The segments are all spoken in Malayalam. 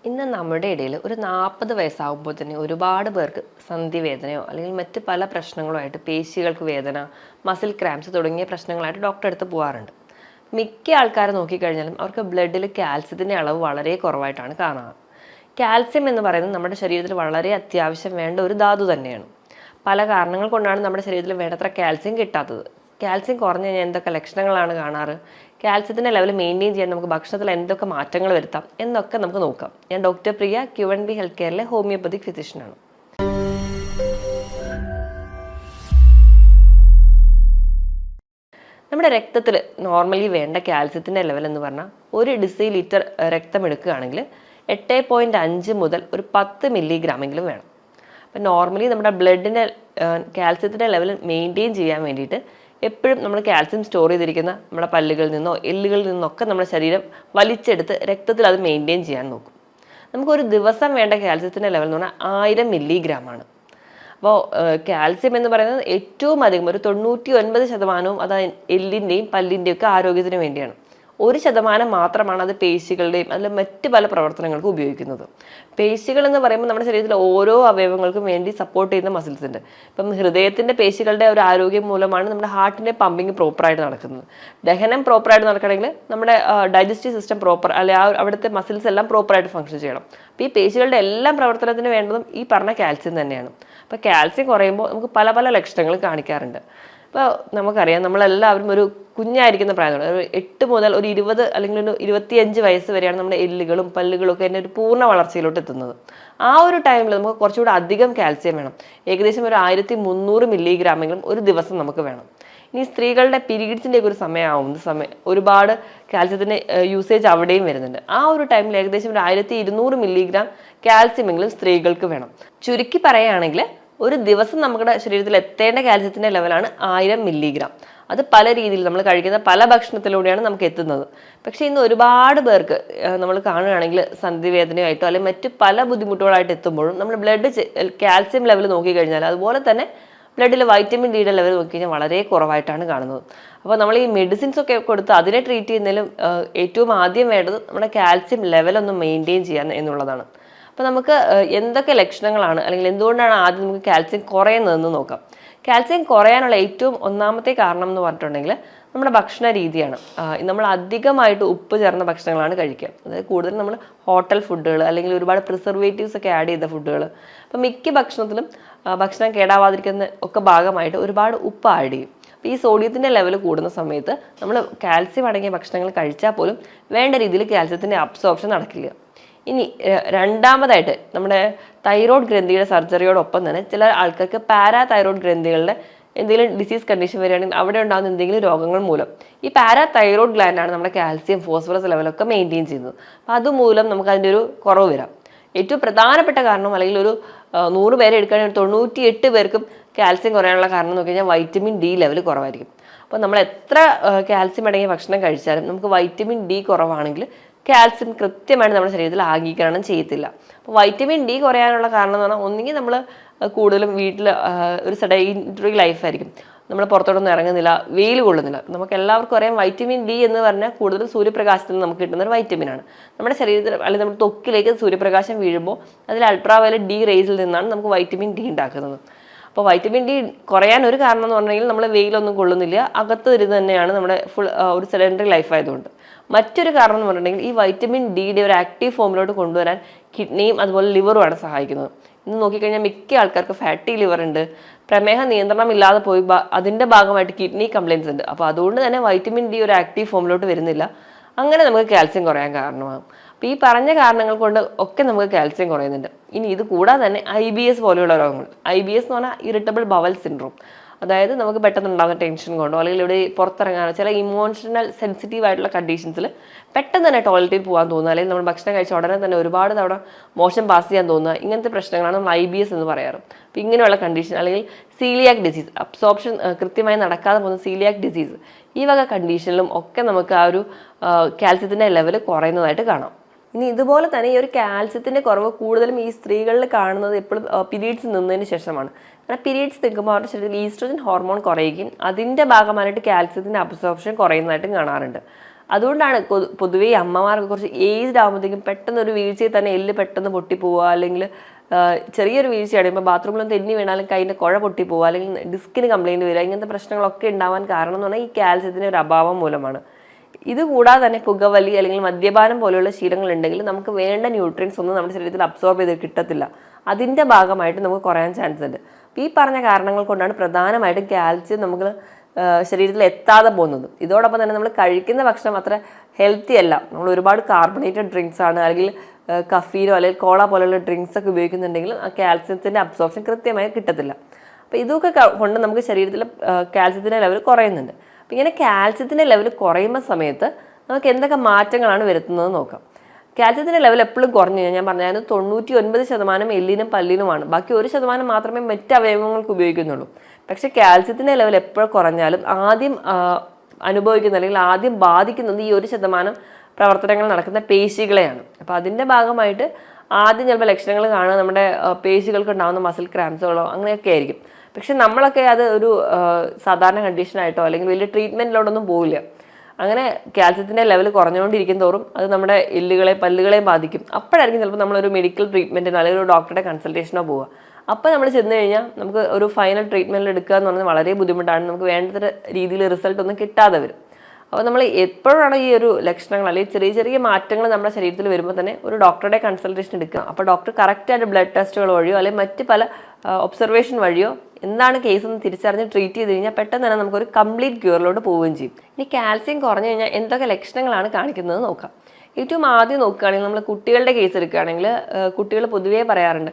ഇന്ന് നമ്മുടെ ഇടയിൽ ഒരു 40 വയസ്സാകുമ്പോൾ തന്നെ ഒരുപാട് പേർക്ക് സന്ധിവേദനയോ അല്ലെങ്കിൽ മറ്റ് പല പ്രശ്നങ്ങളോ ആയിട്ട് പേശികൾക്ക് വേദന, മസിൽ ക്രാംസ് തുടങ്ങിയ പ്രശ്നങ്ങളായിട്ട് ഡോക്ടറെ അടുത്ത് പോകാറുണ്ട്. മിക്ക ആൾക്കാരെ നോക്കിക്കഴിഞ്ഞാലും അവർക്ക് ബ്ലഡിൽ കാൽസ്യത്തിൻ്റെ അളവ് വളരെ കുറവായിട്ടാണ് കാണുക. കാൽസ്യം എന്ന് പറയുന്നത് നമ്മുടെ ശരീരത്തിൽ വളരെ അത്യാവശ്യം വേണ്ട ഒരു ധാതു തന്നെയാണ്. പല കാരണങ്ങൾ കൊണ്ടാണ് നമ്മുടെ ശരീരത്തിൽ വേണ്ടത്ര കാൽസ്യം കിട്ടാത്തത്. കാൽസ്യം കുറഞ്ഞു കഴിഞ്ഞാൽ എന്തൊക്കെ ലക്ഷണങ്ങളാണ് കാണാറ്, കാൽസ്യത്തിൻ്റെ ലെവൽ മെയിൻറ്റെയിൻ ചെയ്യാൻ നമുക്ക് ഭക്ഷണത്തിൽ എന്തൊക്കെ മാറ്റങ്ങൾ വരുത്താം എന്നൊക്കെ നമുക്ക് നോക്കാം. ഞാൻ ഡോക്ടർ പ്രിയ, Q&B ഹെൽത്ത് കെയറിലെ ഹോമിയോപ്പതിക് ഫിസിഷ്യനാണ്. നമ്മുടെ രക്തത്തിൽ നോർമലി വേണ്ട കാൽസ്യത്തിൻ്റെ ലെവൽ എന്ന് പറഞ്ഞാൽ 1 ഡെസിലിറ്റർ രക്തം എടുക്കുകയാണെങ്കിൽ 8.5 മുതൽ ഒരു 10 മില്ലിഗ്രാമെങ്കിലും വേണം. അപ്പം നോർമലി നമ്മുടെ ബ്ലഡിൻ്റെ കാൽസ്യത്തിൻ്റെ ലെവൽ മെയിൻറ്റെയിൻ ചെയ്യാൻ വേണ്ടിയിട്ട് എപ്പോഴും നമ്മൾ കാൽസ്യം സ്റ്റോർ ചെയ്തിരിക്കുന്ന നമ്മുടെ പല്ലുകളിൽ നിന്നോ എല്ലുകളിൽ നിന്നൊക്കെ നമ്മുടെ ശരീരം വലിച്ചെടുത്ത് രക്തത്തിൽ അത് മെയിൻറ്റെയിൻ ചെയ്യാൻ നോക്കും. നമുക്കൊരു ദിവസം വേണ്ട കാൽസ്യത്തിൻ്റെ ലെവൽ എന്ന് പറഞ്ഞാൽ 1000 മില്ലിഗ്രാമാണ്. അപ്പോൾ കാൽസ്യം എന്ന് പറയുന്നത് ഏറ്റവും അധികം ഒരു 99% അത് എല്ലിൻ്റെയും പല്ലിൻ്റെയും ഒക്കെ ആരോഗ്യത്തിന് വേണ്ടിയാണ്. 1% മാത്രമാണ് അത് പേശികളുടെയും അതിൽ മറ്റ് പല പ്രവർത്തനങ്ങൾക്കും ഉപയോഗിക്കുന്നത്. പേശികൾ എന്ന് പറയുമ്പോൾ നമ്മുടെ ശരീരത്തിലെ ഓരോ അവയവങ്ങൾക്കും വേണ്ടി സപ്പോർട്ട് ചെയ്യുന്ന മസിൽസ് ഉണ്ട്. ഇപ്പം ഹൃദയത്തിൻ്റെ പേശികളുടെ ഒരു ആരോഗ്യം മൂലമാണ് നമ്മുടെ ഹാർട്ടിൻ്റെ പമ്പിങ് പ്രോപ്പറായിട്ട് നടക്കുന്നത്. ദഹനം പ്രോപ്പറായിട്ട് നടക്കണമെങ്കിൽ നമ്മുടെ ഡൈജസ്റ്റീവ് സിസ്റ്റം പ്രോപ്പർ അല്ലെ അവിടുത്തെ മസിൽസ് എല്ലാം പ്രോപ്പറായിട്ട് ഫങ്ഷൻ ചെയ്യണം. അപ്പോൾ ഈ പേശികളുടെ എല്ലാം പ്രവർത്തനത്തിന് വേണ്ടതും ഈ പറഞ്ഞ കാൽസ്യം തന്നെയാണ്. അപ്പോൾ കാൽസ്യം കുറയുമ്പോൾ നമുക്ക് പല പല ലക്ഷണങ്ങൾ കാണിക്കാറുണ്ട്. ഇപ്പോൾ നമുക്കറിയാം, നമ്മളെല്ലാവരും ഒരു കുഞ്ഞായിരിക്കുന്ന പ്രായമാണ്. ഒരു 8 മുതൽ ഒരു 20 അല്ലെങ്കിൽ ഒരു 25 വയസ്സ് വരെയാണ് നമ്മുടെ എല്ലുകളും പല്ലുകളും ഒക്കെ ഒരു പൂർണ്ണ വളർച്ചയിലോട്ട് എത്തുന്നത്. ആ ഒരു ടൈമിൽ നമുക്ക് കുറച്ചുകൂടെ അധികം കാൽസ്യം വേണം. ഏകദേശം ഒരു 1300 മില്ലിഗ്രാമെങ്കിലും ഒരു ദിവസം നമുക്ക് വേണം. ഇനി സ്ത്രീകളുടെ പീരീഡ്സിൻ്റെ ഒരു സമയം ഒരുപാട് കാൽസ്യത്തിൻ്റെ യൂസേജ് അവിടെയും വരുന്നുണ്ട്. ആ ഒരു ടൈമിൽ ഏകദേശം ഒരു 1200 മില്ലിഗ്രാം കാൽസ്യമെങ്കിലും സ്ത്രീകൾക്ക് വേണം. ചുരുക്കി പറയുകയാണെങ്കിൽ ഒരു ദിവസം നമ്മുടെ ശരീരത്തിൽ എത്തേണ്ട കാൽസ്യത്തിൻ്റെ ലെവലാണ് 1000 മില്ലിഗ്രാം. അത് പല രീതിയിൽ നമ്മൾ കഴിക്കുന്ന പല ഭക്ഷണത്തിലൂടെയാണ് നമുക്ക് എത്തുന്നത്. പക്ഷേ ഇന്ന് ഒരുപാട് പേർക്ക് നമ്മൾ കാണുകയാണെങ്കിൽ സന്ധിവേദനയായിട്ടോ അല്ലെങ്കിൽ മറ്റ് പല ബുദ്ധിമുട്ടുകളായിട്ട് എത്തുമ്പോഴും നമ്മൾ ബ്ലഡ് കാൽസ്യം ലെവൽ നോക്കിക്കഴിഞ്ഞാൽ അതുപോലെ തന്നെ ബ്ലഡിൽ വൈറ്റമിൻ ഡിയുടെ ലെവൽ നോക്കിക്കഴിഞ്ഞാൽ വളരെ കുറവായിട്ടാണ് കാണുന്നത്. അപ്പോൾ നമ്മൾ ഈ മെഡിസിൻസ് ഒക്കെ കൊടുത്ത് അതിനെ ട്രീറ്റ് ചെയ്യുന്നതിലും ഏറ്റവും ആദ്യം വേണ്ടത് നമ്മുടെ കാൽസ്യം ലെവലൊന്ന് മെയിൻറ്റെയിൻ ചെയ്യാൻ എന്നുള്ളതാണ്. അപ്പോൾ നമുക്ക് എന്തൊക്കെ ലക്ഷണങ്ങളാണ് അല്ലെങ്കിൽ എന്തുകൊണ്ടാണ് ആദ്യം നമുക്ക് കാൽസ്യം കുറയുന്നതെന്ന് നോക്കാം. കാൽസ്യം കുറയാനുള്ള ഏറ്റവും ഒന്നാമത്തെ കാരണം എന്ന് പറഞ്ഞിട്ടുണ്ടെങ്കിൽ നമ്മുടെ ഭക്ഷണ രീതിയാണ്. നമ്മൾ അധികമായിട്ട് ഉപ്പ് ചേർന്ന ഭക്ഷണങ്ങളാണ് കഴിക്കുക. അതായത് കൂടുതലും നമ്മൾ ഹോട്ടൽ ഫുഡുകൾ അല്ലെങ്കിൽ ഒരുപാട് പ്രിസർവേറ്റീവ്സ് ഒക്കെ ആഡ് ചെയ്ത ഫുഡുകൾ. അപ്പം മിക്ക ഭക്ഷണത്തിലും ഭക്ഷണം കേടാവാതിരിക്കുന്ന ഒക്കെ ഭാഗമായിട്ട് ഒരുപാട് ഉപ്പ് ആഡ് ചെയ്യും. അപ്പോൾ ഈ സോഡിയത്തിൻ്റെ ലെവൽ കൂടുന്ന സമയത്ത് നമ്മൾ കാൽസ്യം അടങ്ങിയ ഭക്ഷണങ്ങൾ കഴിച്ചാൽ പോലും വേണ്ട രീതിയിൽ കാൽസ്യത്തിൻ്റെ അബ്സോർപ്ഷൻ നടക്കില്ല. ഇനി രണ്ടാമതായിട്ട് നമ്മുടെ തൈറോയ്ഡ് ഗ്രന്ഥിയുടെ സർജറിയോടൊപ്പം തന്നെ ചില ആൾക്കാർക്ക് പാരാതൈറോയ്ഡ് ഗ്രന്ഥികളുടെ എന്തെങ്കിലും ഡിസീസ് കണ്ടീഷൻ വരികയാണെങ്കിൽ അവിടെ ഉണ്ടാകുന്ന എന്തെങ്കിലും രോഗങ്ങൾ മൂലം ഈ പാരാതൈറോയ്ഡ് ഗ്ലാൻഡാണ് നമ്മുടെ കാൽസ്യം ഫോസ്ഫറസ് ലെവലൊക്കെ മെയിൻറ്റെയിൻ ചെയ്യുന്നത്. അപ്പോൾ അതുമൂലം നമുക്ക് അതിൻ്റെ ഒരു കുറവ് വരാം. ഏറ്റവും പ്രധാനപ്പെട്ട കാരണം അല്ലെങ്കിൽ ഒരു 100 പേരെ എടുക്കുകയാണെങ്കിൽ 98 പേർക്കും കാൽസ്യം കുറയാനുള്ള കാരണം നോക്കി കഴിഞ്ഞാൽ വൈറ്റമിൻ ഡി ലെവൽ കുറവായിരിക്കും. അപ്പോൾ നമ്മൾ എത്ര കാൽസ്യം അടങ്ങിയ ഭക്ഷണം കഴിച്ചാലും നമുക്ക് വൈറ്റമിൻ ഡി കുറവാണെങ്കിൽ കാൽസ്യം കൃത്യമായിട്ട് നമ്മുടെ ശരീരത്തിൽ ആഗീകരണം ചെയ്യത്തില്ല. അപ്പോൾ വൈറ്റമിൻ ഡി കുറയാനുള്ള കാരണം എന്ന് പറഞ്ഞാൽ ഒന്നുകിൽ നമ്മൾ കൂടുതലും വീട്ടിൽ ഒരു സെഡൻറ്ററി ലൈഫായിരിക്കും, നമ്മൾ പുറത്തോട്ടൊന്നും ഇറങ്ങുന്നില്ല, വെയിൽ കൊള്ളുന്നില്ല. നമുക്ക് എല്ലാവർക്കും അറിയാം വൈറ്റമിൻ ഡി എന്ന് പറഞ്ഞാൽ കൂടുതലും സൂര്യപ്രകാശത്തിൽ നിന്ന് നമുക്ക് കിട്ടുന്ന ഒരു വൈറ്റമിനാണ്. നമ്മുടെ ശരീരത്തിൽ അല്ലെങ്കിൽ നമ്മുടെ ത്വക്കിലേക്ക് സൂര്യപ്രകാശം വീഴുമ്പോൾ അതിൽ അൾട്രാവയലറ്റ് ഡി റേസിൽ നിന്നാണ് നമുക്ക് വൈറ്റമിൻ ഡി ഉണ്ടാക്കുന്നത്. അപ്പോൾ വൈറ്റമിൻ ഡി കുറയാൻ ഒരു കാരണം എന്ന് പറഞ്ഞെങ്കിൽ നമ്മൾ വെയിലൊന്നും കൊള്ളുന്നില്ല, അകത്ത് വരുന്നത് തന്നെയാണ് നമ്മുടെ ഫുൾ ഒരു സെഡൻറ്ററി ലൈഫ് ആയതുകൊണ്ട്. മറ്റൊരു കാരണം എന്ന് പറഞ്ഞിട്ടുണ്ടെങ്കിൽ ഈ വൈറ്റമിൻ ഡിയുടെ ഒരു ആക്റ്റീവ് ഫോമിലോട്ട് കൊണ്ടുവരാൻ കിഡ്നിയും അതുപോലെ ലിവറുമാണ് സഹായിക്കുന്നത്. ഇന്ന് നോക്കിക്കഴിഞ്ഞാൽ മിക്ക ആൾക്കാർക്ക് ഫാറ്റി ലിവർ ഉണ്ട്, പ്രമേഹ നിയന്ത്രണം ഇല്ലാതെ പോയി അതിൻ്റെ ഭാഗമായിട്ട് കിഡ്നി കംപ്ലയിൻസ് ഉണ്ട്. അപ്പോൾ അതുകൊണ്ട് തന്നെ വൈറ്റമിൻ ഡി ഒരു ആക്റ്റീവ് ഫോമിലോട്ട് വരുന്നില്ല. അങ്ങനെ നമുക്ക് കാൽസ്യം കുറയാൻ കാരണമാകും. അപ്പോൾ ഈ പറഞ്ഞ കാരണങ്ങൾ കൊണ്ട് ഒക്കെ നമുക്ക് കാൽസ്യം കുറയുന്നുണ്ട്. ഇനി ഇത് കൂടാതെ തന്നെ IBS പോലെയുള്ള രോഗങ്ങൾ. IBS എന്ന് പറഞ്ഞാൽ ഇറിറ്റബിൾ ബവൽ സിൻഡ്രോം. അതായത് നമുക്ക് പെട്ടെന്ന് ഉണ്ടാകുന്ന ടെൻഷൻ കൊണ്ടോ അല്ലെങ്കിൽ ഇവിടെ പുറത്തിറങ്ങാനോ ചില ഇമോഷണൽ സെൻസിറ്റീവ് ആയിട്ടുള്ള കണ്ടീഷൻസിൽ പെട്ടെന്ന് തന്നെ ടോയ്ലറ്റിൽ പോകാൻ തോന്നുക, അല്ലെങ്കിൽ നമ്മൾ ഭക്ഷണം കഴിച്ച ഉടനെ തന്നെ ഒരുപാട് തവണ മോശം പാസ് ചെയ്യാൻ തോന്നുക, ഇങ്ങനത്തെ പ്രശ്നങ്ങളാണ് നമ്മൾ IBS എന്ന് പറയാറ്. അപ്പോൾ ഇങ്ങനെയുള്ള കണ്ടീഷൻ അല്ലെങ്കിൽ സീലിയാക് ഡിസീസ്, അബ്സോർപ്ഷൻ കൃത്യമായി നടക്കാതെ പോകുന്ന സീലിയാക് ഡിസീസ്, ഈ വക കണ്ടീഷനിലും ഒക്കെ നമുക്ക് ആ ഒരു കാൽസ്യത്തിൻ്റെ ലെവൽ കുറയുന്നതായിട്ട് കാണാം. ഇനി ഇതുപോലെ തന്നെ ഈ ഒരു കാൽസ്യത്തിൻ്റെ കുറവ് കൂടുതലും ഈ സ്ത്രീകളിൽ കാണുന്നത് എപ്പോഴും പീരീഡ്സ് നിന്നതിന് ശേഷമാണ്. കാരണം പീരീഡ്സ് നിൽക്കുമ്പോൾ അവരുടെ ശരീരത്തിൽ ഈസ്ട്രോജൻ ഹോർമോൺ കുറയുകയും അതിൻ്റെ ഭാഗമായിട്ട് കാൽസ്യത്തിൻ്റെ അബ്സോർപ്ഷൻ കുറയുന്നതായിട്ടും കാണാറുണ്ട്. അതുകൊണ്ടാണ് പൊതുവേ അമ്മമാർക്ക് കുറച്ച് ഏജ്ഡ് ആകുമ്പോഴത്തേക്കും പെട്ടെന്ന് ഒരു വീഴ്ചയിൽ തന്നെ എല്ല് പെട്ടെന്ന് പൊട്ടിപ്പോവുക, അല്ലെങ്കിൽ ചെറിയൊരു വീഴ്ചയാണ് ഇപ്പോൾ ബാത്റൂമിലൊന്നും തെന്നി വീണാലും കൈൻ്റെ കുഴ പൊട്ടിപ്പോവുക, അല്ലെങ്കിൽ ഡിസ്കിന് കംപ്ലയിൻറ്റ് വരിക, ഇങ്ങനത്തെ പ്രശ്നങ്ങളൊക്കെ ഉണ്ടാവാൻ കാരണം എന്ന് പറഞ്ഞാൽ ഈ കാൽസ്യത്തിൻ്റെ ഒരു അഭാവം മൂലമാണ്. ഇതുകൂടാതെ തന്നെ പുകവലി അല്ലെങ്കിൽ മദ്യപാനം പോലെയുള്ള ശീലങ്ങൾ ഉണ്ടെങ്കിൽ നമുക്ക് വേണ്ട ന്യൂട്രിയൻസ് ഒന്നും നമ്മുടെ ശരീരത്തിൽ അബ്സോർബ് ചെയ്ത് കിട്ടത്തില്ല. അതിൻ്റെ ഭാഗമായിട്ട് നമുക്ക് കുറയാൻ ചാൻസ് ഉണ്ട്. ഈ പറഞ്ഞ കാരണങ്ങൾ കൊണ്ടാണ് പ്രധാനമായിട്ടും കാൽസ്യം നമുക്ക് ശരീരത്തിൽ എത്താതെ പോകുന്നത്. ഇതോടൊപ്പം തന്നെ നമ്മൾ കഴിക്കുന്ന ഭക്ഷണം അത്ര ഹെൽത്തി അല്ല. നമ്മൾ ഒരുപാട് കാർബണേറ്റഡ് ഡ്രിങ്ക്സ് ആണ്, അല്ലെങ്കിൽ കഫീനോ അല്ലെങ്കിൽ കോള പോലെയുള്ള ഡ്രിങ്ക്സ് ഒക്കെ ഉപയോഗിക്കുന്നുണ്ടെങ്കിൽ ആ കാൽസ്യത്തിൻ്റെ അബ്സോർപ്ഷൻ കൃത്യമായി കിട്ടത്തില്ല. അപ്പോൾ ഇതൊക്കെ കൊണ്ട് നമുക്ക് ശരീരത്തിൽ കാൽസ്യത്തിൻ്റെ ലെവൽ കുറയുന്നുണ്ട്. അപ്പോൾ ഇങ്ങനെ കാൽസ്യത്തിൻ്റെ ലെവൽ കുറയുന്ന സമയത്ത് നമുക്ക് എന്തൊക്കെ മാറ്റങ്ങളാണ് വരുത്തുന്നത് നോക്കാം. കാൽസ്യത്തിൻ്റെ ലെവൽ എപ്പോഴും കുറഞ്ഞു കഴിഞ്ഞാൽ ഞാൻ പറഞ്ഞായിരുന്നു 99% എല്ലിനും പല്ലിനുമാണ്, ബാക്കി 1% മാത്രമേ മറ്റ് അവയവങ്ങൾക്ക് ഉപയോഗിക്കുന്നുള്ളൂ. പക്ഷേ കാൽസ്യത്തിൻ്റെ ലെവൽ എപ്പോഴും കുറഞ്ഞാലും ആദ്യം അനുഭവിക്കുന്ന അല്ലെങ്കിൽ ആദ്യം ബാധിക്കുന്നത് ഈ 1% പ്രവർത്തനങ്ങൾ നടക്കുന്ന പേശികളെയാണ്. അപ്പോൾ അതിൻ്റെ ഭാഗമായിട്ട് ആദ്യം ചിലപ്പോൾ ലക്ഷണങ്ങൾ കാണുക നമ്മുടെ പേശികൾക്ക് ഉണ്ടാകുന്ന മസിൽ ക്രാംസുകളോ അങ്ങനെയൊക്കെ ആയിരിക്കും. പക്ഷെ നമ്മളൊക്കെ അത് ഒരു സാധാരണ കണ്ടീഷനായിട്ടോ അല്ലെങ്കിൽ വലിയ ട്രീറ്റ്മെൻറ്റിലോട്ടൊന്നും പോവില്ല. അങ്ങനെ കാൽസ്യത്തിൻ്റെ ലെവൽ കുറഞ്ഞുകൊണ്ടിരിക്കും തോറും അത് നമ്മുടെ എല്ലുകളെ പല്ലുകളെയും ബാധിക്കും. അപ്പോഴായിരിക്കും ചിലപ്പോൾ നമ്മളൊരു മെഡിക്കൽ ട്രീറ്റ്മെൻറ്റിനോ അല്ലെങ്കിൽ ഒരു ഡോക്ടറുടെ കൺസൾട്ടേഷനോ പോവുക. അപ്പോൾ നമ്മൾ ചെന്ന് കഴിഞ്ഞാൽ നമുക്ക് ഒരു ഫൈനൽ ട്രീറ്റ്മെൻറ്റിൽ എടുക്കുക എന്ന് പറഞ്ഞാൽ വളരെ ബുദ്ധിമുട്ടാണ്. നമുക്ക് വേണ്ട രീതിയിൽ റിസൾട്ട് ഒന്നും കിട്ടാതെ വരും. അപ്പോൾ നമ്മൾ എപ്പോഴാണ് ഈ ഒരു ലക്ഷണങ്ങൾ അല്ലെങ്കിൽ ചെറിയ ചെറിയ മാറ്റങ്ങൾ നമ്മുടെ ശരീരത്തിൽ വരുമ്പോൾ തന്നെ ഒരു ഡോക്ടറുടെ കൺസൾട്ടേഷൻ എടുക്കുക. അപ്പോൾ ഡോക്ടർ കറക്റ്റായിട്ട് ബ്ലഡ് ടെസ്റ്റുകൾ വഴിയോ അല്ലെങ്കിൽ മറ്റ് പല ഒബ്സർവേഷൻ വഴിയോ എന്താണ് കേസ് എന്ന് തിരിച്ചറിഞ്ഞ് ട്രീറ്റ് ചെയ്ത് കഴിഞ്ഞാൽ പെട്ടെന്ന് തന്നെ നമുക്കൊരു കംപ്ലീറ്റ് ക്യൂറിലോട്ട് പോവുകയും ചെയ്യും. ഇനി കാൽസ്യം കുറഞ്ഞു കഴിഞ്ഞാൽ എന്തൊക്കെ ലക്ഷണങ്ങളാണ് കാണിക്കുന്നത് നോക്കാം. ഏറ്റവും ആദ്യം നോക്കുകയാണെങ്കിൽ നമ്മൾ കുട്ടികളുടെ കേസ് എടുക്കുകയാണെങ്കിൽ കുട്ടികൾ പൊതുവേ പറയാറുണ്ട്,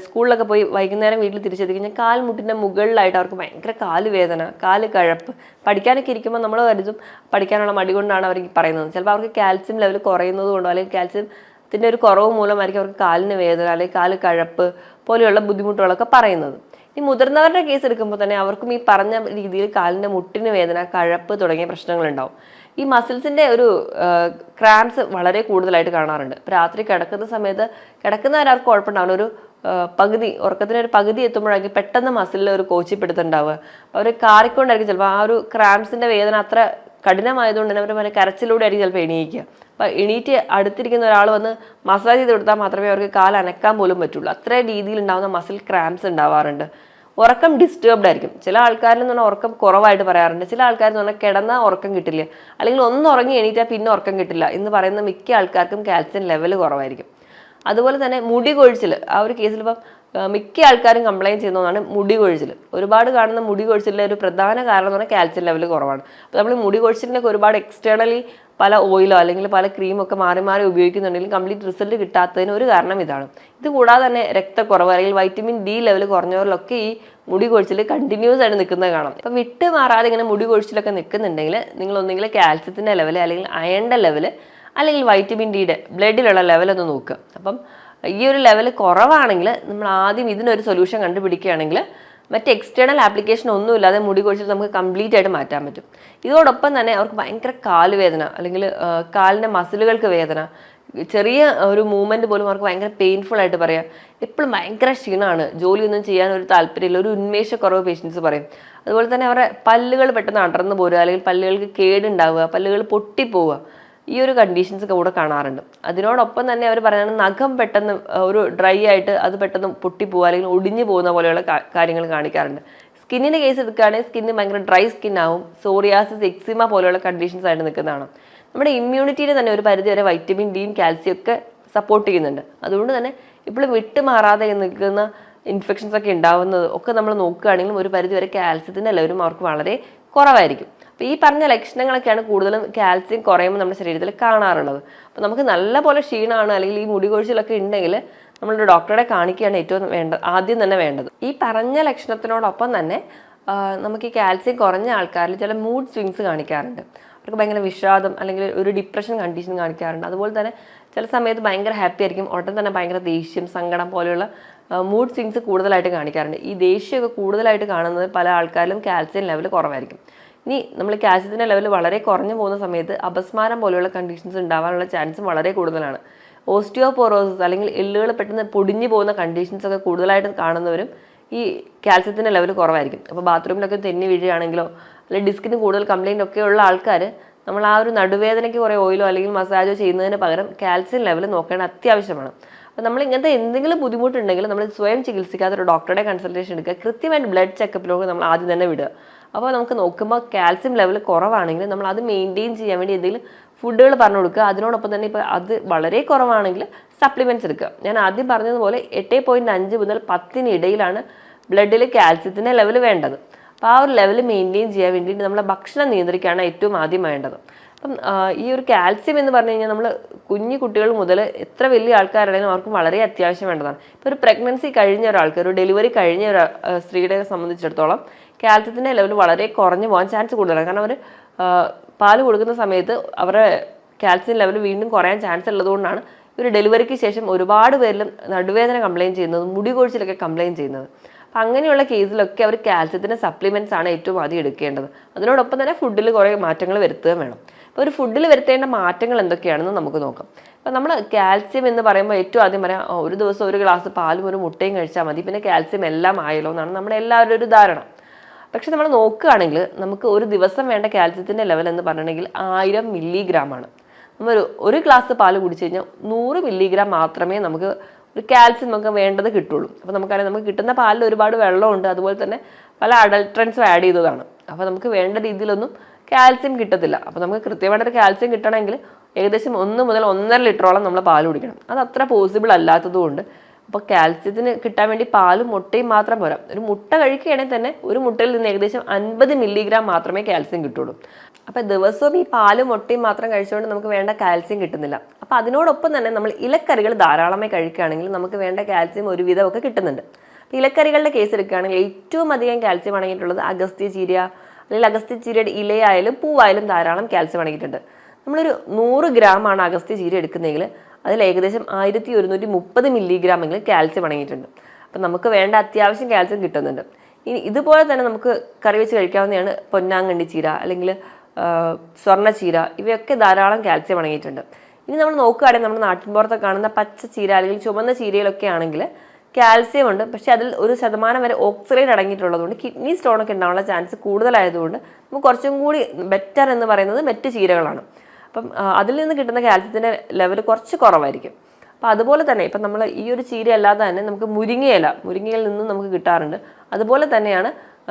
സ്കൂളിലൊക്കെ പോയി വൈകുന്നേരം വീട്ടിൽ തിരിച്ചെത്തി കഴിഞ്ഞാൽ കാൽമുട്ടിൻ്റെ മുകളിലായിട്ട് അവർക്ക് ഭയങ്കര കാല് വേദന, കാല് കഴപ്പ്. പഠിക്കാനൊക്കെ ഇരിക്കുമ്പോൾ നമ്മൾ കരുതും പഠിക്കാനുള്ള മടി കൊണ്ടാണ് അവർ പറയുന്നത്. ചിലപ്പോൾ അവർക്ക് കാൽസ്യം ലെവൽ കുറയുന്നത് കൊണ്ടോ അല്ലെങ്കിൽ കാൽസ്യത്തിൻ്റെ ഒരു കുറവ് മൂലമായിരിക്കും അവർക്ക് കാലിന് വേദന അല്ലെങ്കിൽ കാല് കഴപ്പ് പോലെയുള്ള ബുദ്ധിമുട്ടുകളൊക്കെ പറയുന്നത്. ഈ മുതിർന്നവരുടെ കേസ് എടുക്കുമ്പോൾ തന്നെ അവർക്കും ഈ പറഞ്ഞ രീതിയിൽ കാലിൻ്റെ മുട്ടിന് വേദന, കഴപ്പ് തുടങ്ങിയ പ്രശ്നങ്ങളുണ്ടാവും. ഈ മസിൽസിൻ്റെ ഒരു ക്രാംസ് വളരെ കൂടുതലായിട്ട് കാണാറുണ്ട്. ഇപ്പോൾ രാത്രി കിടക്കുന്ന സമയത്ത് കിടക്കുന്നവരാർക്ക് കുഴപ്പമുണ്ടാവുന്ന ഒരു പകുതി ഉറക്കത്തിനൊരു പകുതി എത്തുമ്പോഴായിരിക്കും പെട്ടെന്ന് മസിലിൽ ഒരു കോച്ചിപ്പിടുത്തുണ്ടാവുക. അവർ കാറിക്കൊണ്ടായിരിക്കും ചിലപ്പോൾ ആ ഒരു ക്രാംസിൻ്റെ വേദന അത്ര കഠിനമായതുകൊണ്ട് തന്നെ അവർ കരച്ചിലൂടെ ആയിരിക്കും ചിലപ്പോൾ എണീക്കുക. അപ്പോൾ എണീറ്റ് അടുത്തിരിക്കുന്ന ഒരാൾ വന്ന് മസാജ് ചെയ്ത് കൊടുത്താൽ മാത്രമേ അവർക്ക് കാൽ അനക്കാൻ പോലും പറ്റുള്ളൂ. അത്ര രീതിയിൽ ഉണ്ടാകുന്ന മസിൽ ക്രാംസ് ഉണ്ടാവാറുണ്ട്. ഉറക്കം ഡിസ്റ്റർബ്ഡ് ആയിരിക്കും. ചില ആൾക്കാരിൽ നിന്ന് പറഞ്ഞാൽ ഉറക്കം കുറവായിട്ട് പറയാറുണ്ട്. ചില ആൾക്കാരെന്ന് പറഞ്ഞാൽ കിടന്നാൽ ഉറക്കം കിട്ടില്ല, അല്ലെങ്കിൽ ഒന്ന് ഉറങ്ങി എണീറ്റാൽ പിന്നെ ഉറക്കം കിട്ടില്ല എന്ന് പറയുന്ന മിക്ക ആൾക്കാർക്കും കാൽസ്യം ലെവൽ കുറവായിരിക്കും. അതുപോലെ തന്നെ മുടി കൊഴിച്ചിൽ, ആ ഒരു കേസിൽ ഇപ്പം മിക്ക ആൾക്കാരും കംപ്ലയിൻറ്റ് ചെയ്യുന്നതാണ് മുടി കൊഴിച്ചിൽ. ഒരുപാട് കാണുന്ന മുടി കൊഴിച്ചിലിൻ്റെ ഒരു പ്രധാന കാരണം എന്ന് പറഞ്ഞാൽ കാൽസ്യം ലെവൽ കുറവാണ്. അപ്പോൾ നമ്മൾ മുടി കൊഴിച്ചിലിനൊക്കെ ഒരുപാട് എക്സ്റ്റേണലി പല ഓയിലോ അല്ലെങ്കിൽ പല ക്രീമൊക്കെ മാറി മാറി ഉപയോഗിക്കുന്നുണ്ടെങ്കിൽ കംപ്ലീറ്റ് റിസൾട്ട് കിട്ടാത്തതിന് ഒരു കാരണം ഇതാണ്. ഇത് കൂടാതെ തന്നെ രക്തക്കുറവ് അല്ലെങ്കിൽ വൈറ്റമിൻ ഡി ലെവൽ കുറഞ്ഞവരിലൊക്കെ ഈ മുടി കൊഴിച്ചിൽ കണ്ടിന്യൂസ് ആയിട്ട് നിൽക്കുന്നത് കാണാം. അപ്പം വിട്ട് മാറാതെ ഇങ്ങനെ മുടി കൊഴിച്ചിലൊക്കെ നിൽക്കുന്നുണ്ടെങ്കിൽ നിങ്ങൾ ഒന്നെങ്കിൽ കാൽസ്യത്തിൻ്റെ ലെവൽ അല്ലെങ്കിൽ അയണിൻ്റെ ലെവൽ അല്ലെങ്കിൽ വൈറ്റമിൻ ഡിയുടെ ബ്ലഡിലുള്ള ലെവലൊന്ന് നോക്കുക. അപ്പം ഈ ഒരു ലെവൽ കുറവാണെങ്കിൽ നമ്മൾ ആദ്യം ഇതിനൊരു സൊല്യൂഷൻ കണ്ടുപിടിക്കുകയാണെങ്കിൽ മറ്റ് എക്സ്റ്റേണൽ ആപ്ലിക്കേഷൻ ഒന്നുമില്ലാതെ മുടി കൊഴിച്ചിൽ നമുക്ക് കംപ്ലീറ്റ് ആയിട്ട് മാറ്റാൻ പറ്റും. ഇതോടൊപ്പം തന്നെ അവർക്ക് ഭയങ്കര കാലുവേദന അല്ലെങ്കിൽ കാലിൻ്റെ മസിലുകൾക്ക് വേദന, ചെറിയ ഒരു മൂവ്മെൻറ്റ് പോലും അവർക്ക് ഭയങ്കര പെയിൻഫുൾ ആയിട്ട് പറയാം. എപ്പോഴും ഭയങ്കര ക്ഷീണമാണ്, ജോലിയൊന്നും ചെയ്യാൻ ഒരു താല്പര്യമില്ല, ഒരു ഉന്മേഷക്കുറവ് പേഷ്യൻസ് പറയും. അതുപോലെ തന്നെ അവരുടെ പല്ലുകൾ പെട്ടെന്ന് അടർന്നു പോരുക അല്ലെങ്കിൽ പല്ലുകൾക്ക് കേടുണ്ടാവുക, പല്ലുകൾ പൊട്ടിപ്പോവുക, ഈ ഒരു കണ്ടീഷൻസ് ഒക്കെ കൂടെ കാണാറുണ്ട്. അതിനോടൊപ്പം തന്നെ അവർ പറയുന്നത് നഖം പെട്ടെന്ന് ഒരു ഡ്രൈ ആയിട്ട് അത് പെട്ടെന്ന് പൊട്ടിപ്പോവുക അല്ലെങ്കിൽ ഒടിഞ്ഞു പോകുന്ന പോലെയുള്ള കാര്യങ്ങൾ കാണിക്കാറുണ്ട്. സ്കിന്നിൻ്റെ കേസ് എടുക്കുകയാണെങ്കിൽ സ്കിന്ന് ഭയങ്കര ഡ്രൈ സ്കിൻ ആവും, സോറിയാസിസ്, എക്സിമ പോലെയുള്ള കണ്ടീഷൻസ് ആയിട്ട് നിൽക്കുന്നതാണ്. നമ്മുടെ ഇമ്മ്യൂണിറ്റിയിൽ തന്നെ ഒരു പരിധി വരെ വൈറ്റമിൻ ഡിയും കാൽസ്യം ഒക്കെ സപ്പോർട്ട് ചെയ്യുന്നുണ്ട്. അതുകൊണ്ട് തന്നെ ഇപ്പോഴും വിട്ടുമാറാതെ നിൽക്കുന്ന ഇൻഫെക്ഷൻസ് ഒക്കെ ഉണ്ടാവുന്നത് ഒക്കെ നമ്മൾ നോക്കുകയാണെങ്കിലും ഒരു പരിധി വരെ കാൽസ്യത്തിൻ്റെ ലെവലും അവർക്ക് വളരെ കുറവായിരിക്കും. അപ്പോൾ ഈ പറഞ്ഞ ലക്ഷണങ്ങളൊക്കെയാണ് കൂടുതലും കാൽസ്യം കുറയുമ്പോൾ നമ്മുടെ ശരീരത്തിൽ കാണാറുള്ളത്. അപ്പോൾ നമുക്ക് നല്ല പോലെ ക്ഷീണമാണ് അല്ലെങ്കിൽ ഈ മുടി കൊഴിച്ചിലൊക്കെ ഉണ്ടെങ്കിൽ നമ്മളൊരു ഡോക്ടറെ കാണിക്കുകയാണ് ഏറ്റവും ആദ്യം തന്നെ വേണ്ടത്. ഈ പറഞ്ഞ ലക്ഷണത്തിനോടൊപ്പം തന്നെ നമുക്ക് ഈ കാൽസ്യം കുറഞ്ഞ ആൾക്കാരിൽ ചില മൂഡ് സ്വിങ്സ് കാണിക്കാറുണ്ട്. അവർക്ക് ഭയങ്കര വിഷാദം അല്ലെങ്കിൽ ഒരു ഡിപ്രഷൻ കണ്ടീഷൻ കാണിക്കാറുണ്ട്. അതുപോലെ തന്നെ ചില സമയത്ത് ഭയങ്കര ഹാപ്പി ആയിരിക്കും, ഉടൻ തന്നെ ഭയങ്കര ദേഷ്യം, സങ്കടം പോലെയുള്ള മൂഡ് സ്വിങ്സ് കൂടുതലായിട്ട് കാണിക്കാറുണ്ട്. ഈ ദേഷ്യമൊക്കെ കൂടുതലായിട്ട് കാണുന്നത് പല ആൾക്കാരിലും കാൽസ്യം ലെവൽ കുറവായിരിക്കും. ഇനി നമ്മൾ കാൽസ്യത്തിൻ്റെ ലെവൽ വളരെ കുറഞ്ഞു പോകുന്ന സമയത്ത് അപസ്മാരം പോലെയുള്ള കണ്ടീഷൻസ് ഉണ്ടാവാനുള്ള ചാൻസും വളരെ കൂടുതലാണ്. ഓസ്റ്റിയോപോറോസിസ് അല്ലെങ്കിൽ എല്ലുകൾ പെട്ടെന്ന് പൊടിഞ്ഞു പോകുന്ന കണ്ടീഷൻസ് ഒക്കെ കൂടുതലായിട്ട് കാണുന്നവരും ഈ കാൽസ്യത്തിൻ്റെ ലെവൽ കുറവായിരിക്കും. അപ്പോൾ ബാത്റൂമിലൊക്കെ തെന്നി വീഴുകയാണെങ്കിലോ അല്ലെങ്കിൽ ഡിസ്കിന് കൂടുതൽ കംപ്ലയിൻ്റ് ഒക്കെ ഉള്ള ആൾക്കാർ നമ്മൾ ആ ഒരു നടുവേദനയ്ക്ക് കുറേ ഓയിലോ അല്ലെങ്കിൽ മസാജോ ചെയ്യുന്നതിന് പകരം കാൽസ്യം ലെവൽ നോക്കേണ്ട അത്യാവശ്യമാണ്. അപ്പോൾ നമ്മൾ ഇങ്ങനത്തെ എന്തെങ്കിലും ബുദ്ധിമുട്ടുണ്ടെങ്കിൽ നമ്മൾ സ്വയം ചികിത്സിക്കാതെ ഒരു ഡോക്ടറുടെ കൺസൾട്ടേഷൻ എടുക്കുക. കൃത്യമായിട്ട് ബ്ലഡ് ചെക്കപ്പിലൂടെ നമ്മൾ ആദ്യം തന്നെ വിടുക. അപ്പോൾ നമുക്ക് നോക്കുമ്പോൾ കാൽസ്യം ലെവൽ കുറവാണെങ്കിൽ നമ്മൾ അത് മെയിൻറ്റെയിൻ ചെയ്യാൻ വേണ്ടി എന്തെങ്കിലും ഫുഡുകൾ പറഞ്ഞു കൊടുക്കുക. അതിനോടൊപ്പം തന്നെ ഇപ്പോൾ അത് വളരെ കുറവാണെങ്കിൽ സപ്ലിമെൻറ്റ്സ് എടുക്കുക. ഞാൻ ആദ്യം പറഞ്ഞതുപോലെ 8.5 മുതൽ 10 ഇടയിലാണ് ബ്ലഡിൽ കാൽസ്യത്തിൻ്റെ ലെവൽ വേണ്ടത്. അപ്പോൾ ആ ഒരു ലെവൽ മെയിൻറ്റെയിൻ ചെയ്യാൻ വേണ്ടിയിട്ട് നമ്മളെ ഭക്ഷണം നിയന്ത്രിക്കുകയാണ് ഏറ്റവും ആദ്യം വേണ്ടത്. അപ്പം ഈ ഒരു കാൽസ്യം എന്ന് പറഞ്ഞു കഴിഞ്ഞാൽ നമ്മൾ കുഞ്ഞു കുട്ടികൾ മുതൽ എത്ര വലിയ ആൾക്കാരാണെങ്കിലും അവർക്കും വളരെ അത്യാവശ്യം വേണ്ടതാണ്. ഇപ്പോൾ ഒരു പ്രഗ്നൻസി കഴിഞ്ഞ ഒരാൾക്ക്, ഒരു ഡെലിവറി കഴിഞ്ഞ ഒരു സ്ത്രീയെ സംബന്ധിച്ചിടത്തോളം കാൽസ്യത്തിൻ്റെ ലെവൽ വളരെ കുറഞ്ഞു പോകാൻ ചാൻസ് കൂടുതലാണ്. കാരണം അവർ പാല് കൊടുക്കുന്ന സമയത്ത് അവരുടെ കാൽസ്യം ലെവൽ വീണ്ടും കുറയാൻ ചാൻസ് ഉള്ളതുകൊണ്ടാണ് ഒരു ഡെലിവറിക്ക് ശേഷം ഒരുപാട് പേരിലും നടുവേദന കംപ്ലയിൻറ്റ് ചെയ്യുന്നത്, മുടി കൊഴിച്ചിലൊക്കെ കംപ്ലയിൻറ്റ് ചെയ്യുന്നത്. അപ്പം അങ്ങനെയുള്ള കേസിലൊക്കെ അവർ കാൽസ്യത്തിൻ്റെ സപ്ലിമെൻറ്റ്സ് ആണ് ഏറ്റവും ആദ്യം എടുക്കേണ്ടത്. അതിനോടൊപ്പം തന്നെ ഫുഡിൽ കുറേ മാറ്റങ്ങൾ വരുത്തുകയും വേണം. ഇപ്പോൾ ഒരു ഫുഡിൽ വരുത്തേണ്ട മാറ്റങ്ങൾ എന്തൊക്കെയാണെന്ന് നമുക്ക് നോക്കാം. അപ്പോൾ നമ്മൾ കാൽസ്യം എന്ന് പറയുമ്പോൾ ഏറ്റവും ആദ്യം പറയാം, ഒരു ദിവസം ഒരു ഗ്ലാസ് പാലും ഒരു മുട്ടയും കഴിച്ചാൽ മതി, പിന്നെ കാൽസ്യം എല്ലാം ആയല്ലോ എന്നാണ് നമ്മുടെ എല്ലാവരും ഒരു ധാരണ. പക്ഷെ നമ്മൾ നോക്കുകയാണെങ്കിൽ നമുക്ക് ഒരു ദിവസം വേണ്ട കാൽസ്യത്തിൻ്റെ ലെവൽ എന്ന് പറഞ്ഞിട്ടുണ്ടെങ്കിൽ 1000 മില്ലിഗ്രാമാണ്. നമ്മൾ ഒരു ഗ്ലാസ് പാല് കുടിച്ചു കഴിഞ്ഞാൽ 100 മില്ലിഗ്രാം മാത്രമേ നമുക്ക് ഒരു കാൽസ്യം നമുക്ക് വേണ്ടത് കിട്ടുള്ളൂ. അപ്പോൾ നമുക്കറിയാം, നമുക്ക് കിട്ടുന്ന പാലിൽ ഒരുപാട് വെള്ളമുണ്ട്, അതുപോലെ തന്നെ പല അഡൾട്രൻസും ആഡ് ചെയ്തതാണ്. അപ്പോൾ നമുക്ക് വേണ്ട രീതിയിലൊന്നും കാൽസ്യം കിട്ടത്തില്ല. അപ്പോൾ നമുക്ക് കൃത്യമായിട്ടൊരു കാൽസ്യം കിട്ടണമെങ്കിൽ ഏകദേശം 1 മുതൽ 1.5 ലിറ്ററോളം നമ്മൾ പാൽ കുടിക്കണം. അത് അത്ര പോസിബിൾ അല്ലാത്തതുകൊണ്ട് അപ്പോൾ കാൽസ്യത്തിന് കിട്ടാൻ വേണ്ടി പാലും മുട്ടയും മാത്രം പോരാ. ഒരു മുട്ട കഴിക്കുകയാണെങ്കിൽ തന്നെ ഒരു മുട്ടയിൽ നിന്ന് ഏകദേശം 50 മില്ലിഗ്രാം മാത്രമേ കാൽസ്യം കിട്ടുള്ളൂ. അപ്പോൾ ദിവസവും ഈ പാലും മുട്ടയും മാത്രം കഴിച്ചുകൊണ്ട് നമുക്ക് വേണ്ട കാൽസ്യം കിട്ടുന്നില്ല. അപ്പോൾ അതിനോടൊപ്പം തന്നെ നമ്മൾ ഇലക്കറികൾ ധാരാളമായി കഴിക്കുകയാണെങ്കിൽ നമുക്ക് വേണ്ട കാൽസ്യം ഒരുവിധമൊക്കെ കിട്ടുന്നുണ്ട്. അപ്പോൾ ഇലക്കറികളുടെ കേസ് എടുക്കുകയാണെങ്കിൽ ഏറ്റവും അധികം കാൽസ്യം അടങ്ങിയിട്ടുള്ളത് അഗസ്ത്യ ചീര, അല്ലെങ്കിൽ അഗസ്ത്യ ചീരയുടെ ഇലയായാലും പൂവായാലും ധാരാളം കാൽസ്യം അടങ്ങിയിട്ടുണ്ട്. നമ്മളൊരു 100 ഗ്രാമാണ് അഗസ്ത്യ ചീര എടുക്കുന്നതെങ്കിൽ അതിൽ ഏകദേശം 1130 മില്ലിഗ്രാമെങ്കിലും കാൽസ്യം അടങ്ങിയിട്ടുണ്ട്. അപ്പം നമുക്ക് വേണ്ട അത്യാവശ്യം കാൽസ്യം കിട്ടുന്നുണ്ട്. ഇനി ഇതുപോലെ തന്നെ നമുക്ക് കറി വെച്ച് കഴിക്കാവുന്നതാണ് പൊന്നാങ്കണ്ണി ചീര, അല്ലെങ്കിൽ സ്വർണ്ണച്ചീര. ഇവയൊക്കെ ധാരാളം കാൽസ്യം അടങ്ങിയിട്ടുണ്ട്. ഇനി നമ്മൾ നോക്കുകയാണെങ്കിൽ നമ്മുടെ നാട്ടിൻപുറത്ത് കാണുന്ന പച്ച ചീര അല്ലെങ്കിൽ ചുവന്ന ചീരയിലൊക്കെ ആണെങ്കിൽ കാൽസ്യം ഉണ്ട്, പക്ഷേ അതിൽ 1% വരെ ഓക്സലേറ്റ് അടങ്ങിയിട്ടുള്ളതുകൊണ്ട് കിഡ്നി സ്റ്റോണൊക്കെ ഉണ്ടാവാനുള്ള ചാൻസ് കൂടുതലായതുകൊണ്ട് നമുക്ക് കുറച്ചും കൂടി ബെറ്റർ എന്ന് പറയുന്നത് മറ്റ് ചീരകളാണ്. അപ്പം അതിൽ നിന്ന് കിട്ടുന്ന കാൽസ്യത്തിൻ്റെ ലെവൽ കുറച്ച് കുറവായിരിക്കും. അപ്പോൾ അതുപോലെ തന്നെ ഇപ്പം നമ്മൾ ഈ ഒരു ചീര അല്ലാതെ തന്നെ നമുക്ക് മുരിങ്ങയിൽ നിന്നും നമുക്ക് കിട്ടാറുണ്ട്. അതുപോലെ തന്നെയാണ്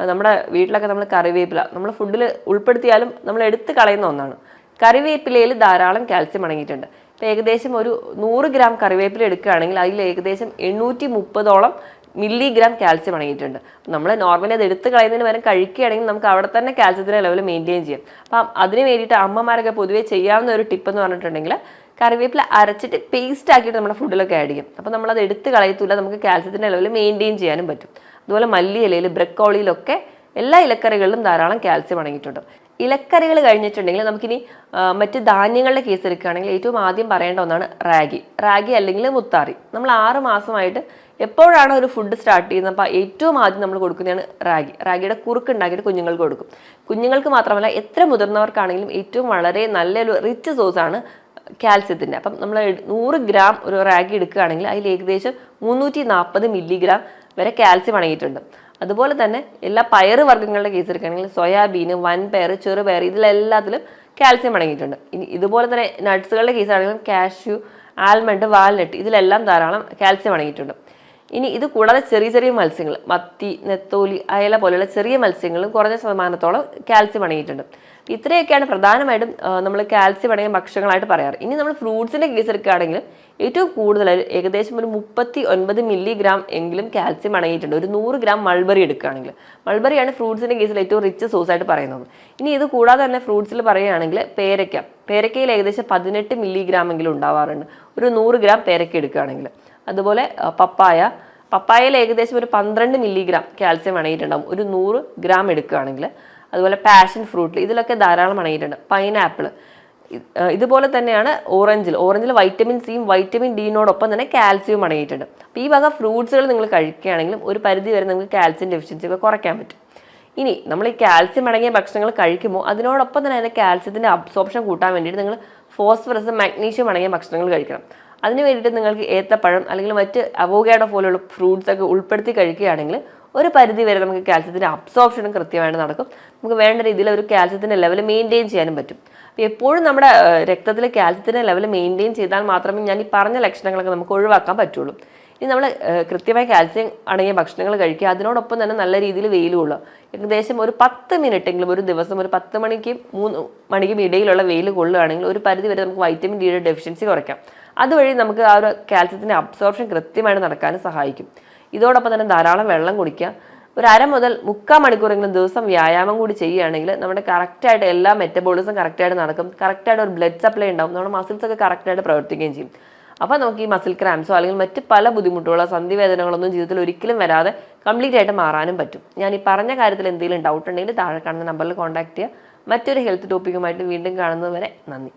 നമ്മുടെ വീട്ടിലൊക്കെ നമ്മൾ കറിവേപ്പില നമ്മൾ ഫുഡിൽ ഉൾപ്പെടുത്തിയാലും നമ്മൾ എടുത്ത് കളയുന്ന ഒന്നാണ്. കറിവേപ്പിലയിൽ ധാരാളം കാൽസ്യം അടങ്ങിയിട്ടുണ്ട്. ഇപ്പോൾ ഏകദേശം ഒരു 100 ഗ്രാം കറിവേപ്പില എടുക്കുകയാണെങ്കിൽ അതിൽ ഏകദേശം 830ഓളം മില്ലിഗ്രാം കാൽസ്യം അടങ്ങിയിട്ടുണ്ട്. നമ്മൾ നോർമലി അത് എടുത്ത് കളയുന്നതിന് പകരം കഴിക്കുകയാണെങ്കിൽ നമുക്ക് അവിടെ തന്നെ കാൽസ്യത്തിൻ്റെ ലെവൽ മെയിൻറ്റെയിൻ ചെയ്യാം. അപ്പം അതിന് വേണ്ടിയിട്ട് അമ്മമാരൊക്കെ പൊതുവേ ചെയ്യാവുന്ന ഒരു ടിപ്പ് എന്ന് പറഞ്ഞിട്ടുണ്ടെങ്കിൽ കറിവേപ്പില അരച്ചിട്ട് പേസ്റ്റ് ആക്കിയിട്ട് നമ്മുടെ ഫുഡിലൊക്കെ ആഡ് ചെയ്യും. അപ്പോൾ നമ്മളത് എടുത്ത് കളയത്തില്ല, നമുക്ക് കാൽസ്യത്തിൻ്റെ ലെവൽ മെയിൻറ്റെയിൻ ചെയ്യാനും പറ്റും. അതുപോലെ മല്ലി ഇലയിൽ, ബ്രക്കോളിയിലൊക്കെ എല്ലാ ഇലക്കറികളിലും ധാരാളം കാൽസ്യം അടങ്ങിയിട്ടുണ്ട്. ഇലക്കറികൾ കഴിഞ്ഞിട്ടുണ്ടെങ്കിൽ നമുക്കിനി മറ്റ് ധാന്യങ്ങളുടെ കേസ് എടുക്കുകയാണെങ്കിൽ ഏറ്റവും ആദ്യം പറയേണ്ട ഒന്നാണ് റാഗി അല്ലെങ്കിൽ മുത്താറി. നമ്മൾ 6 മാസമായിട്ട് എപ്പോഴാണ് ഒരു ഫുഡ് സ്റ്റാർട്ട് ചെയ്യുന്നത് അപ്പോൾ ഏറ്റവും ആദ്യം നമ്മൾ കൊടുക്കുന്നതാണ് റാഗിയുടെ കുറുക്ക് ഉണ്ടാക്കിയിട്ട് കുഞ്ഞുങ്ങൾക്ക് കൊടുക്കും. കുഞ്ഞുങ്ങൾക്ക് മാത്രമല്ല എത്ര മുതിർന്നവർക്കാണെങ്കിലും ഏറ്റവും വളരെ നല്ലൊരു റിച്ച് സോഴ്സാണ് കാൽസ്യത്തിൻ്റെ. അപ്പം നമ്മൾ 100 ഗ്രാം ഒരു റാഗി എടുക്കുകയാണെങ്കിൽ അതിൽ ഏകദേശം 340 മില്ലിഗ്രാം വരെ കാൽസ്യം അടങ്ങിയിട്ടുണ്ട്. അതുപോലെ തന്നെ എല്ലാ പയറ് വർഗ്ഗങ്ങളുടെ കേസ് എടുക്കുകയാണെങ്കിൽ സോയാബീൻ, വൻപയർ, ചെറുപയർ ഇതിലെല്ലാത്തിലും കാൽസ്യം അടങ്ങിയിട്ടുണ്ട്. ഇനി ഇതുപോലെ തന്നെ നട്ട്സുകളുടെ കേസ് ആണെങ്കിലും കാഷ്യൂ, ആൽമണ്ട്, വാൽനട്ട് ഇതിലെല്ലാം ധാരാളം കാൽസ്യം അടങ്ങിയിട്ടുണ്ട്. ഇനി ഇത് കൂടാതെ ചെറിയ മത്സ്യങ്ങൾ, മത്തി, നെത്തോലി, അയല പോലെയുള്ള ചെറിയ മത്സ്യങ്ങളും കുറഞ്ഞ ശതമാനത്തോളം കാൽസ്യം അടങ്ങിയിട്ടുണ്ട്. ഇത്രയൊക്കെയാണ് പ്രധാനമായിട്ടും നമ്മൾ കാൽസ്യം അടങ്ങിയ ഭക്ഷണങ്ങളായിട്ട് പറയാറ്. ഇനി നമ്മൾ ഫ്രൂട്ട്സിൻ്റെ കേസ് എടുക്കുകയാണെങ്കിൽ ഏറ്റവും കൂടുതൽ ഏകദേശം ഒരു 39 മില്ലിഗ്രാം എങ്കിലും കാൽസ്യം അടങ്ങിയിട്ടുണ്ട്. ഒരു 100 ഗ്രാം മൾബറി എടുക്കുകയാണെങ്കിൽ, മൾബറിയാണ് ഫ്രൂട്ട്സിൻ്റെ കേസിൽ ഏറ്റവും റിച്ച് സോഴ്സ് ആയിട്ട് പറയുന്നത്. ഇനി ഇത് കൂടാതെ തന്നെ ഫ്രൂട്ട്സിൽ പറയുകയാണെങ്കിൽ പേരക്കയിൽ ഏകദേശം 18 മില്ലിഗ്രാം എങ്കിലും ഉണ്ടാവാറുണ്ട് ഒരു 100 ഗ്രാം പേരക്ക എടുക്കുകയാണെങ്കിൽ. അതുപോലെ പപ്പായയിൽ ഏകദേശം ഒരു 12 മില്ലിഗ്രാം കാൽസ്യം അടങ്ങിയിട്ടുണ്ടാകും ഒരു 100 ഗ്രാം എടുക്കുകയാണെങ്കിൽ. അതുപോലെ പാഷൻ ഫ്രൂട്ടിൽ ഇതിലൊക്കെ ധാരാളം അടങ്ങിയിട്ടുണ്ട്. പൈനാപ്പിൾ ഇതുപോലെ തന്നെയാണ് ഓറഞ്ചിൽ വൈറ്റമിൻ സിയും വൈറ്റമിൻ ഡിനോടൊപ്പം തന്നെ കാൽസ്യവും അടങ്ങിയിട്ടുണ്ട്. അപ്പോൾ ഈ വക ഫ്രൂട്ട്സുകൾ നിങ്ങൾ കഴിക്കുകയാണെങ്കിലും ഒരു പരിധി വരെ നിങ്ങൾക്ക് കാൽസ്യം ഡെഫിഷ്യൻസി ഒക്കെ കുറയ്ക്കാൻ പറ്റും. ഇനി നമ്മൾ ഈ കാൽസ്യം അടങ്ങിയ ഭക്ഷണങ്ങൾ കഴിക്കുമ്പോൾ അതിനോടൊപ്പം തന്നെ അതിൻ്റെ കാൽസ്യത്തിൻ്റെ അബ്സോർപ്ഷൻ കൂട്ടാൻ വേണ്ടിയിട്ട് നിങ്ങൾ ഫോസ്ഫറസ്, മാഗ്നീഷ്യം അടങ്ങിയ ഭക്ഷണങ്ങൾ കഴിക്കണം. അതിന് വേണ്ടിയിട്ട് നിങ്ങൾക്ക് ഏത്തപ്പഴം അല്ലെങ്കിൽ മറ്റ് അവോക്കാഡോ പോലെയുള്ള ഫ്രൂട്ട്സ് ഒക്കെ ഉൾപ്പെടുത്തി കഴിക്കുകയാണെങ്കിൽ ഒരു പരിധി വരെ നമുക്ക് കാൽസ്യത്തിൻ്റെ അബ്സോർപ്ഷനും കൃത്യമായിട്ട് നടക്കും. നമുക്ക് വേണ്ട രീതിയിൽ ഒരു കാൽസ്യത്തിൻ്റെ ലെവൽ മെയിൻറ്റെയിൻ ചെയ്യാനും പറ്റും. അപ്പോൾ എപ്പോഴും നമ്മുടെ രക്തത്തിലെ കാൽസ്യത്തിൻ്റെ ലെവൽ മെയിൻറ്റെയിൻ ചെയ്താൽ മാത്രമേ ഞാൻ ഈ പറഞ്ഞ ലക്ഷണങ്ങളൊക്കെ നമുക്ക് ഒഴിവാക്കാൻ പറ്റുള്ളൂ. ഇനി നമ്മൾ കൃത്യമായി കാൽസ്യം അടങ്ങിയ ഭക്ഷണങ്ങൾ കഴിക്കുക, അതിനോടൊപ്പം തന്നെ നല്ല രീതിയിൽ വെയിൽ കൊള്ളുക. ഏകദേശം ഒരു 10 മിനിറ്റെങ്കിലും ഒരു ദിവസം ഒരു 10 മണിക്കും 3 മണിക്കും ഇടയിലുള്ള വെയിൽ കൊള്ളുകയാണെങ്കിൽ ഒരു പരിധി വരെ നമുക്ക് വൈറ്റമിൻ ഡിയുടെ ഡെഫിഷ്യൻസി കുറയ്ക്കാം. അതുവഴി നമുക്ക് ആ ഒരു കാൽസ്യത്തിൻ്റെ അബ്സോർപ്ഷൻ കൃത്യമായിട്ട് നടക്കാനും സഹായിക്കും. ഇതോടൊപ്പം തന്നെ ധാരാളം വെള്ളം കുടിക്കുക. ഒരു 1/2 മുതൽ 3/4 മണിക്കൂറെങ്കിലും ദിവസം വ്യായാമം കൂടി ചെയ്യുകയാണെങ്കിൽ നമ്മുടെ കറക്റ്റായിട്ട് എല്ലാ മെറ്റബോളിസം കറക്റ്റായിട്ട് നടക്കും, കറക്റ്റായിട്ട് ഒരു ബ്ലഡ് സപ്ലൈ ഉണ്ടാവും, നമ്മുടെ മസിൽസ് ഒക്കെ കറക്റ്റായിട്ട് പ്രവർത്തിക്കുകയും ചെയ്യും. അപ്പോൾ നമുക്ക് ഈ മസിൽ ക്രാംസോ അല്ലെങ്കിൽ മറ്റ് പല ബുദ്ധിമുട്ടുകളോ സന്ധിവേദനകളൊന്നും ജീവിതത്തിൽ ഒരിക്കലും വരാതെ കംപ്ലീറ്റ് ആയിട്ട് മാറാനും പറ്റും. ഞാൻ ഈ പറഞ്ഞ കാര്യത്തിൽ എന്തെങ്കിലും ഡൗട്ട് ഉണ്ടെങ്കിൽ താഴെ കാണുന്ന നമ്പറിൽ കോൺടാക്ട് ചെയ്യുക. മറ്റൊരു ഹെൽത്ത് ടോപ്പിക്കുമായിട്ട് വീണ്ടും കാണുന്നത് വരെ നന്ദി.